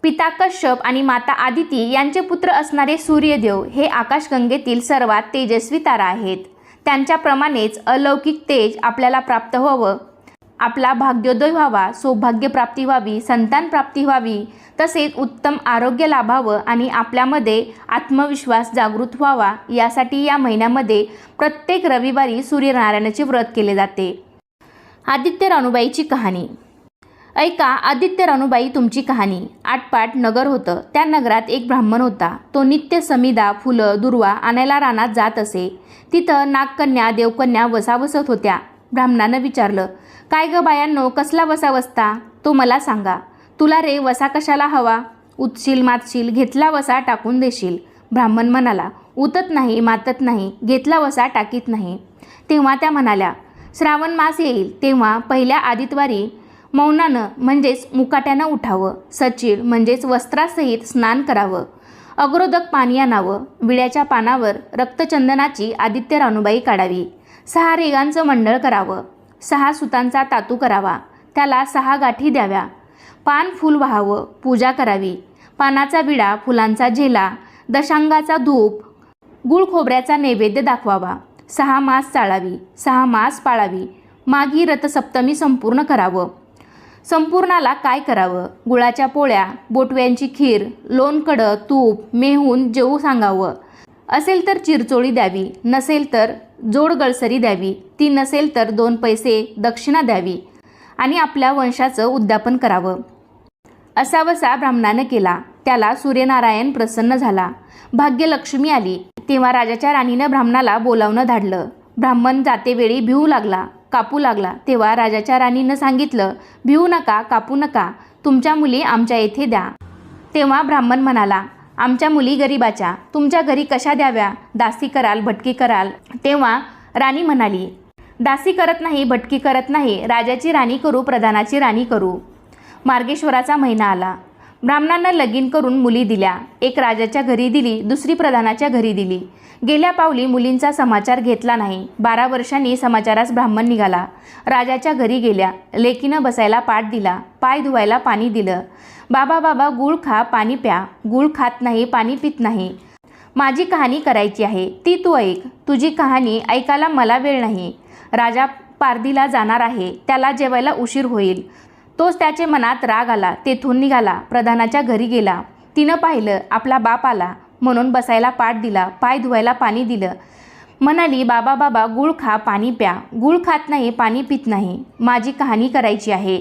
पिता कश्यप आणि माता आदिती यांचे पुत्र असणारे सूर्यदेव हे आकाशगंगेतील सर्वात तेजस्वी तारा आहेत. त्यांच्याप्रमाणेच अलौकिक तेज आपल्याला प्राप्त व्हावं, आपला भाग्योदय व्हावा, सौभाग्यप्राप्ती व्हावी, संतान प्राप्ती व्हावी, तसेच उत्तम आरोग्य लाभावं आणि आपल्यामध्ये आत्मविश्वास जागृत व्हावा यासाठी या महिन्यामध्ये प्रत्येक रविवारी सूर्यनारायणाचे व्रत केले जाते. आदित्य रानूबाईची कहाणी. ऐका आदित्य रानूबाई तुमची कहाणी. आटपाट नगर होतं. त्या नगरात एक ब्राह्मण होता. तो नित्य समिधा, फुलं, दुर्वा आणायला रानात जात असे. तिथं नागकन्या, देवकन्या वसा बसत होत्या. ब्राह्मणानं विचारलं, काय ग बायांनो, कसला वसा बसता? तो मला सांगा. तुला रे वसा कशाला हवा? उतशील मातशील, घेतला वसा टाकून देशील. ब्राह्मण म्हणाला, उतत नाही, मातत नाही, घेतला वसा टाकीत नाही. तेव्हा त्या म्हणाल्या, श्रावण मास येईल तेव्हा पहिल्या आदितवारी मौनानं म्हणजेच मुकाट्यानं उठावं, सचील म्हणजेच वस्त्रासहित स्नान करावं, अग्रोदक पाणी आणावं, विड्याच्या पानावर रक्तचंदनाची आदित्य रानूबाई काढावी, 6 रेगांचं मंडळ करावं, 6 सुतांचा तातू करावा, त्याला 6 गाठी द्याव्या, पान फूल व्हावं, पूजा करावी, पानाचा विडा, फुलांचा झेला, दशांगाचा धूप, गुळ खोबऱ्याचा नैवेद्य दाखवावा, 6 मास चाळावी, 6 मास पाळावी, माघी रथसप्तमी संपूर्ण करावं. संपूर्णाला काय करावं? गुळाच्या पोळ्या, बोटव्यांची खीर, लोणकडं, तूप, मेहून जेवू सांगावं. असेल तर चिरचोळी द्यावी, नसेल तर जोड गळसरी द्यावी, ती नसेल तर 2 पैसे दक्षिणा द्यावी आणि आपल्या वंशाचं उद्यापन करावं. असा वसा ब्राह्मणानं केला. त्याला सूर्यनारायण प्रसन्न झाला. भाग्यलक्ष्मी आली. तेव्हा राजाच्या राणीनं ब्राह्मणाला बोलावणं धाडलं. ब्राह्मण जातेवेळी भिवू लागला, कापू लागला. तेव्हा राजाच्या राणीनं सांगितलं, भिवू नका, कापू नका, तुमच्या मुली आमच्या येथे द्या. तेव्हा ब्राह्मण म्हणाला, आमच्या मुली गरिबाच्या, तुमच्या घरी कशा द्याव्या? दासी कराल, भटकी कराल? तेव्हा राणी म्हणाली, दासी करत नाही, भटकी करत नाही, राजाची राणी करू, प्रधानाची राणी करू. मार्गेश्वराचा महिना आला. ब्राह्मणांना लगीन करून मुली दिल्या. एक राजाच्या घरी दिली, दुसरी प्रधानाच्या घरी दिली. गेल्या पावली मुलींचा समाचार घेतला नाही. 12 वर्षांनी समाचारास ब्राह्मण निघाला. राजाच्या घरी गेल्या. लेकीनं बसायला पाट दिला, पाय धुवायला पाणी दिलं. बाबा बाबा गुळ खा, पाणी प्या. गुळ खात नाही, पाणी पित नाही. माझी कहाणी करायची आहे, ती तू ऐक. तुझी कहाणी ऐकायला मला वेळ नाही. राजा पारधीला जाणार आहे, त्याला जेवायला उशीर होईल. तोच त्याचे मनात राग आला. तेथून निघाला, प्रधानाच्या घरी गेला. तिनं पाहिलं, आपला बाप आला म्हणून बसायला पाट दिला, पाय धुवायला पाणी दिलं. म्हणाली, बाबा बाबा गुळ खा, पाणी प्या. गुळ खात नाही, पाणी पित नाही. माझी कहाणी करायची आहे.